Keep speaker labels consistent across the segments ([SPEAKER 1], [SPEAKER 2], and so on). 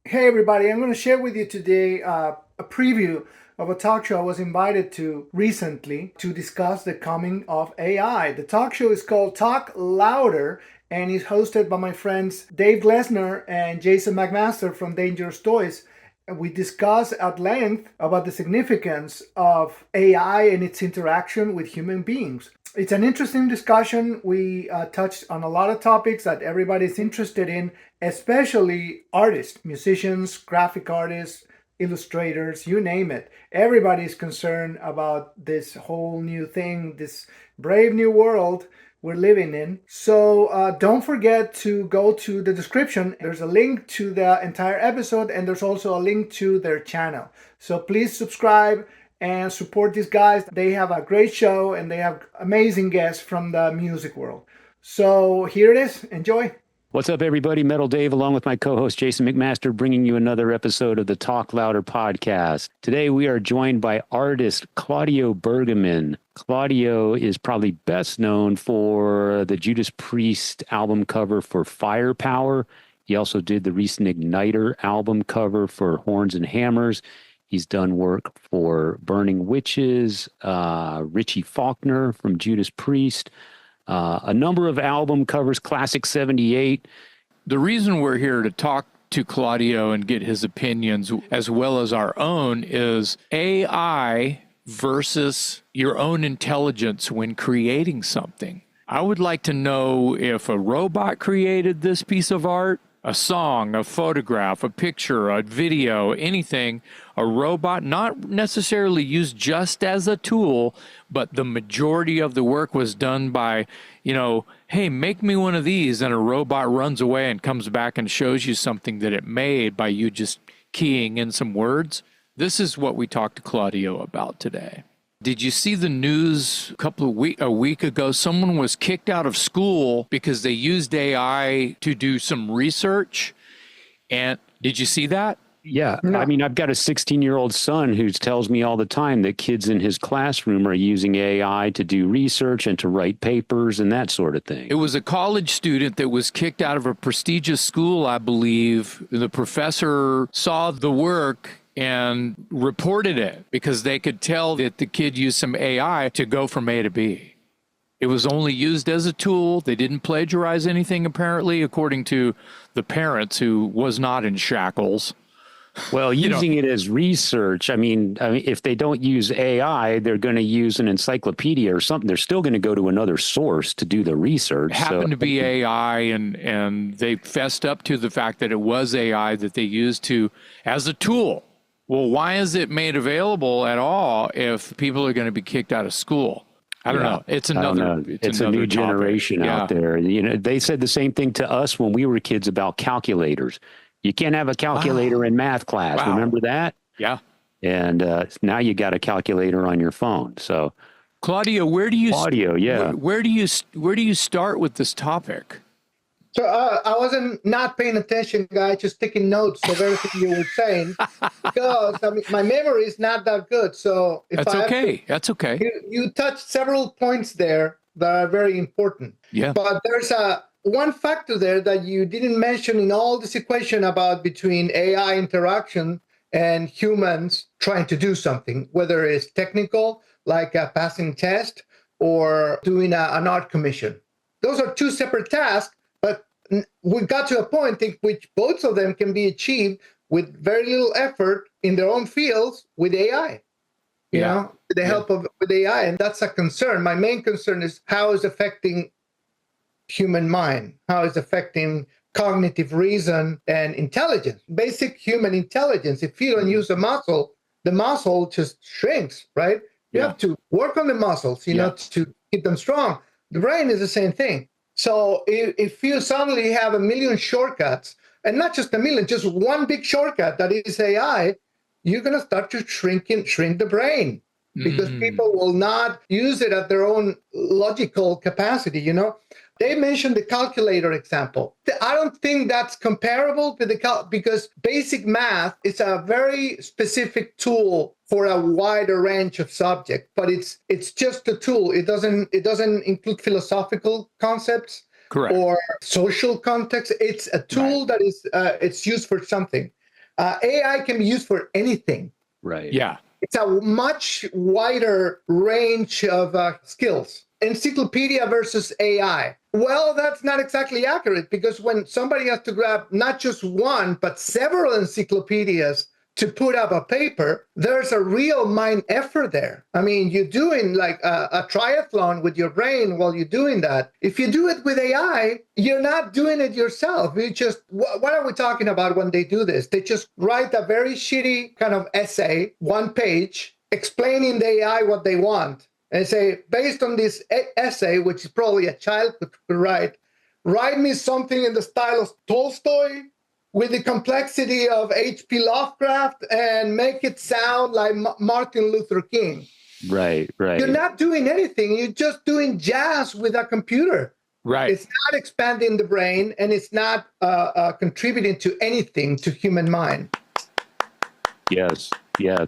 [SPEAKER 1] Hey everybody, I'm going to share with you today a preview of a talk show I was invited to recently to discuss the coming of AI. The talk show is called Talk Louder and is hosted by my friends Dave Glessner and Jason McMaster from Dangerous Toys. We discuss at length about the significance of AI and its interaction with human beings. It's an interesting discussion. We touched on a lot of topics that everybody's interested in, especially artists, musicians, graphic artists, illustrators, you name it. Everybody's concerned about this whole new thing, this brave new world we're living in. So don't forget to go to the description. There's a link to the entire episode, and there's also a link to their channel. So please subscribe and support these guys. They have a great show and they have amazing guests from the music world. So here it is. Enjoy.
[SPEAKER 2] What's up, everybody? Metal Dave, along with my co-host Jason McMaster, bringing you another episode of the Talk Louder podcast. Today, we are joined by artist Claudio Bergamin. Claudio is probably best known for the Judas Priest album cover for Firepower. He also did the recent Igniter album cover for Horns and Hammers. He's done work for Burning Witches, Richie Faulkner from Judas Priest, a number of album covers, Classic 78.
[SPEAKER 3] The reason we're here to talk to Claudio and get his opinions as well as our own is AI versus your own intelligence when creating something. I would like to know if a robot created this piece of art, a song, a photograph, a picture, a video, anything, a robot, not necessarily used just as a tool, but the majority of the work was done by, hey, make me one of these, and a robot runs away and comes back and shows you something that it made by you just keying in some words. This is what we talked to Claudio about today. Did you see the news a week ago? Someone was kicked out of school because they used AI to do some research. And did you see that?
[SPEAKER 2] Yeah. No. I mean, I've got a 16-year-old son who tells me all the time that kids in his classroom are using AI to do research and to write papers and that sort of thing.
[SPEAKER 3] It was a college student that was kicked out of a prestigious school, I believe. The professor saw the work and reported it because they could tell that the kid used some AI to go from A to B. It was only used as a tool. They didn't plagiarize anything, apparently, according to the parents, who was not in shackles.
[SPEAKER 2] Well, using it as research, I mean, if they don't use AI, they're going to use an encyclopedia or something. They're still going to go to another source to do the research.
[SPEAKER 3] It happened to be AI, and they fessed up to the fact that it was AI that they used as a tool. Well, why is it made available at all if people are going to be kicked out of school? I don't know. It's another.
[SPEAKER 2] It's a new generation out there. They said the same thing to us when we were kids about calculators. You can't have a calculator in math class. Wow. Remember that?
[SPEAKER 3] Yeah.
[SPEAKER 2] And now you got a calculator on your phone. So,
[SPEAKER 3] Claudio, where do you start with this topic?
[SPEAKER 1] So I wasn't not paying attention, guys, just taking notes of everything you were saying, because my memory is not that good. So
[SPEAKER 3] that's okay. That's okay.
[SPEAKER 1] You touched several points there that are very important.
[SPEAKER 3] Yeah.
[SPEAKER 1] But there's one factor there that you didn't mention in all this equation about between AI interaction and humans trying to do something, whether it's technical, like a passing test, or doing an art commission. Those are two separate tasks. But we got to a point in which both of them can be achieved with very little effort in their own fields with AI, with the help of with AI. And that's a concern. My main concern is how it's affecting human mind, how it's affecting cognitive reason and intelligence, basic human intelligence. If you don't use the muscle just shrinks, right? You have to work on the muscles, to keep them strong. The brain is the same thing. So if you suddenly have a million shortcuts, and not just a million, just one big shortcut that is AI, you're going to start to shrink the brain because people will not use it at their own logical capacity, They mentioned the calculator example. I don't think that's comparable to because basic math is a very specific tool for a wider range of subjects, but it's just a tool. It doesn't include philosophical concepts.
[SPEAKER 3] Correct.
[SPEAKER 1] Or social context. It's a tool that is it's used for something. AI can be used for anything.
[SPEAKER 2] Right.
[SPEAKER 3] Yeah.
[SPEAKER 1] It's a much wider range of skills. Encyclopedia versus AI. Well, that's not exactly accurate, because when somebody has to grab not just one, but several encyclopedias to put up a paper, there's a real mind effort there. I mean, you're doing like a triathlon with your brain while you're doing that. If you do it with AI, you're not doing it yourself. You just, what are we talking about when they do this? They just write a very shitty kind of essay, one page, explaining the AI what they want. And say, based on this essay, which is probably a child could write me something in the style of Tolstoy with the complexity of H.P. Lovecraft and make it sound like Martin Luther King.
[SPEAKER 2] Right.
[SPEAKER 1] You're not doing anything. You're just doing jazz with a computer.
[SPEAKER 3] Right.
[SPEAKER 1] It's not expanding the brain, and it's not contributing to anything to human mind.
[SPEAKER 2] Yes. Yeah,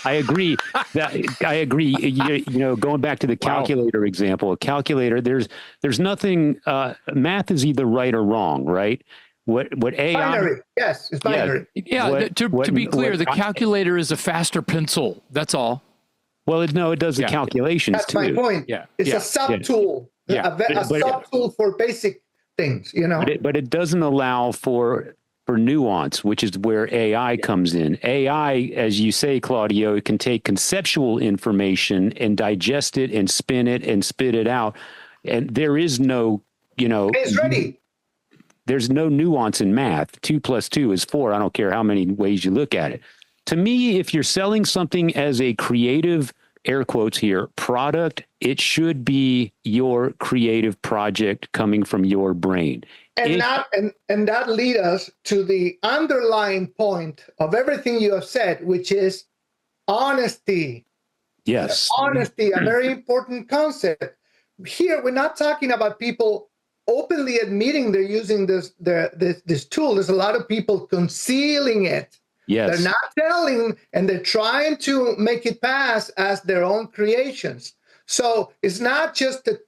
[SPEAKER 2] I agree. I agree. You know, going back to the calculator example, a calculator, there's nothing. Math is either right or wrong, right? What AI?
[SPEAKER 1] Binary. Yes, it's binary.
[SPEAKER 3] Yeah. To be clear, the calculator is a faster pencil. That's all.
[SPEAKER 2] Well, no, it does the calculations
[SPEAKER 1] That's
[SPEAKER 2] too.
[SPEAKER 1] my point.
[SPEAKER 3] Yeah.
[SPEAKER 1] It's a sub tool.
[SPEAKER 3] Yeah.
[SPEAKER 1] A sub tool for basic things. You know,
[SPEAKER 2] but it doesn't allow for nuance, which is where AI comes in. AI, as you say, Claudio, it can take conceptual information and digest it and spin it and spit it out. And there is no,
[SPEAKER 1] it's ready.
[SPEAKER 2] There's no nuance in math. 2 + 2 is 4. I don't care how many ways you look at it. To me, if you're selling something as a creative, air quotes here, product, it should be your creative project coming from your brain.
[SPEAKER 1] And that leads us to the underlying point of everything you have said, which is honesty.
[SPEAKER 2] Yes.
[SPEAKER 1] Honesty, a very important concept. Here, we're not talking about people openly admitting they're using this tool. There's a lot of people concealing it.
[SPEAKER 2] Yes.
[SPEAKER 1] They're not telling, and they're trying to make it pass as their own creations. So it's not just a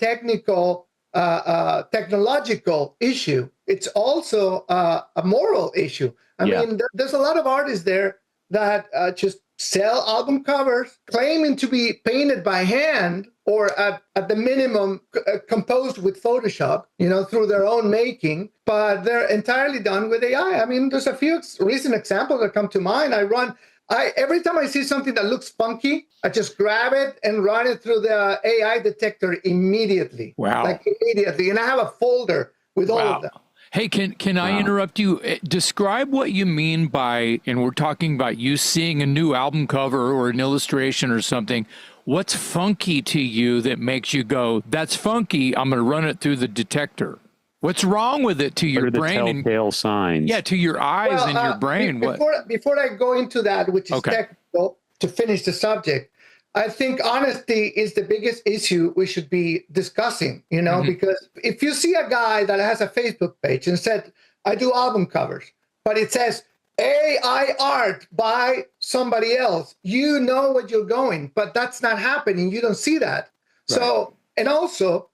[SPEAKER 1] technological issue. It's also a moral issue. I mean, there's a lot of artists there that just sell album covers claiming to be painted by hand or at the minimum composed with Photoshop, through their own making, but they're entirely done with AI. I mean, there's a few recent examples that come to mind. Every time I see something that looks funky, I just grab it and run it through the AI detector immediately.
[SPEAKER 3] Wow.
[SPEAKER 1] Like immediately. And I have a folder with all of them.
[SPEAKER 3] Hey, can I interrupt you? Describe what you mean by, and we're talking about you seeing a new album cover or an illustration or something. What's funky to you that makes you go, that's funky, I'm going to run it through the detector? What's wrong with it to your brain?
[SPEAKER 2] The telltale signs.
[SPEAKER 3] Yeah, to your eyes and your brain.
[SPEAKER 1] Before I go into that, which is technical, to finish the subject, I think honesty is the biggest issue we should be discussing, because if you see a guy that has a Facebook page and said, I do album covers, but it says AI art by somebody else, you know what you're going, but that's not happening. You don't see that. Right. So, and also,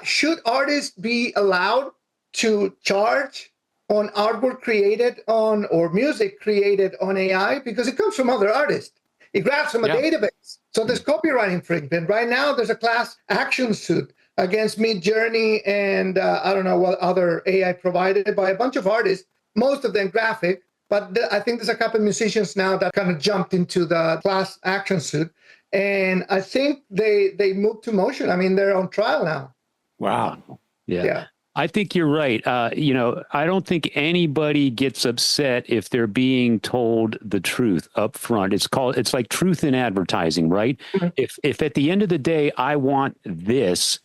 [SPEAKER 1] should artists be allowed to charge on artwork created on or music created on AI? Because it comes from other artists. It grabs from a database. So there's copyright infringement. Right now, there's a class action suit against Midjourney and I don't know what other AI provided by a bunch of artists, most of them graphic. But I think there's a couple of musicians now that kind of jumped into the class action suit. And I think they moved to motion. I mean, they're on trial now.
[SPEAKER 3] Wow.
[SPEAKER 2] Yeah. I think you're right. I don't think anybody gets upset if they're being told the truth up front. It's like truth in advertising, right? Mm-hmm. If at the end of the day, I want this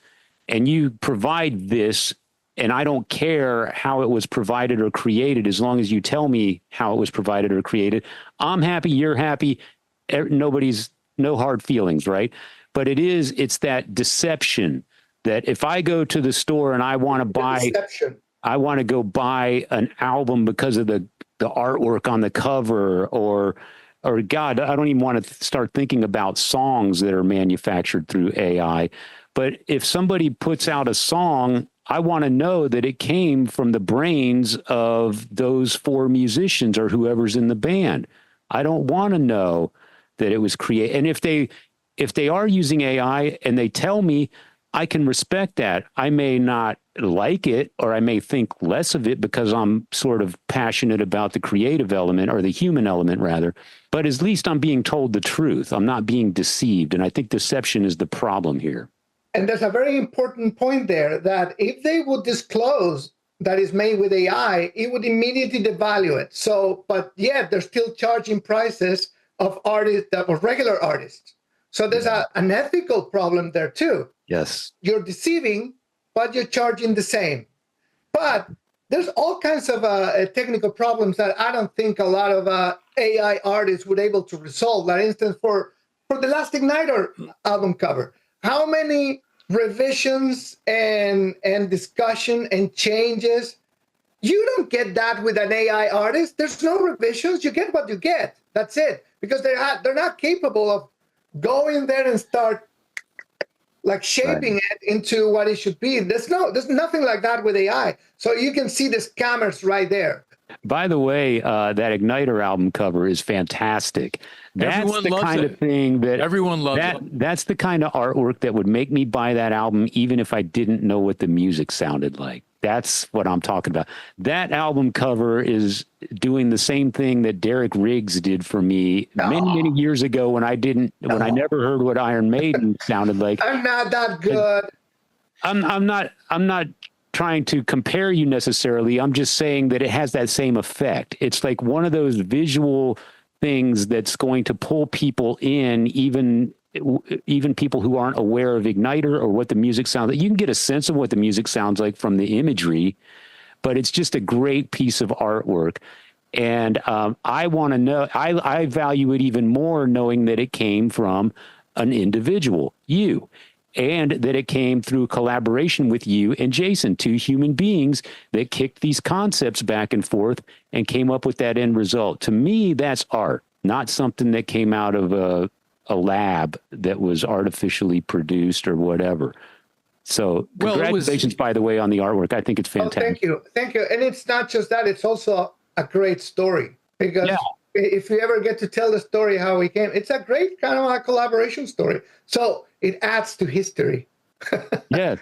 [SPEAKER 2] and you provide this and I don't care how it was provided or created, as long as you tell me how it was provided or created, I'm happy, you're happy. No hard feelings, right? But it's that deception that if I go to the store and I want to go buy an album because of the artwork on the cover or God, I don't even want to start thinking about songs that are manufactured through AI. But if somebody puts out a song, I want to know that it came from the brains of those four musicians or whoever's in the band. I don't want to know that it was created. And if they are using AI and they tell me, I can respect that. I may not like it, or I may think less of it because I'm sort of passionate about the creative element, or the human element rather. But at least I'm being told the truth. I'm not being deceived. And I think deception is the problem here.
[SPEAKER 1] And there's a very important point there, that if they would disclose that it's made with AI, it would immediately devalue it. So, but yet they're still charging prices of artists, of regular artists. So there's an ethical problem there too.
[SPEAKER 2] Yes.
[SPEAKER 1] You're deceiving, but you're charging the same. But there's all kinds of technical problems that I don't think a lot of AI artists would able to resolve. For instance, for the last Igniter album cover, how many revisions and discussion and changes? You don't get that with an AI artist. There's no revisions. You get what you get. That's it. Because they're not capable of going there and start like shaping it into what it should be. There's nothing like that with AI. So you can see the scammers right there.
[SPEAKER 2] By the way, that Igniter album cover is fantastic. That's
[SPEAKER 3] Everyone
[SPEAKER 2] the
[SPEAKER 3] loves
[SPEAKER 2] kind
[SPEAKER 3] it.
[SPEAKER 2] of thing that
[SPEAKER 3] Everyone loves it.
[SPEAKER 2] That's the kind of artwork that would make me buy that album, even if I didn't know what the music sounded like. That's what I'm talking about. That album cover is doing the same thing that Derek Riggs did for me many years ago when I never heard what Iron Maiden sounded like.
[SPEAKER 1] I'm not that good.
[SPEAKER 2] I'm not trying to compare you necessarily. I'm just saying that it has that same effect. It's like one of those visual things that's going to pull people in, even people who aren't aware of Igniter or what the music sounds like. You can get a sense of what the music sounds like from the imagery, but it's just a great piece of artwork. And I want to know, I value it even more knowing that it came from an individual, you, and that it came through collaboration with you and Jason, two human beings that kicked these concepts back and forth and came up with that end result. To me, that's art, not something that came out of a lab that was artificially produced or whatever. So congratulations, by the way, on the artwork. I think it's fantastic.
[SPEAKER 1] Oh, thank you. And it's not just that, it's also a great story, because if you ever get to tell the story how we came, it's a great kind of a collaboration story. So it adds to history.
[SPEAKER 2] Yeah.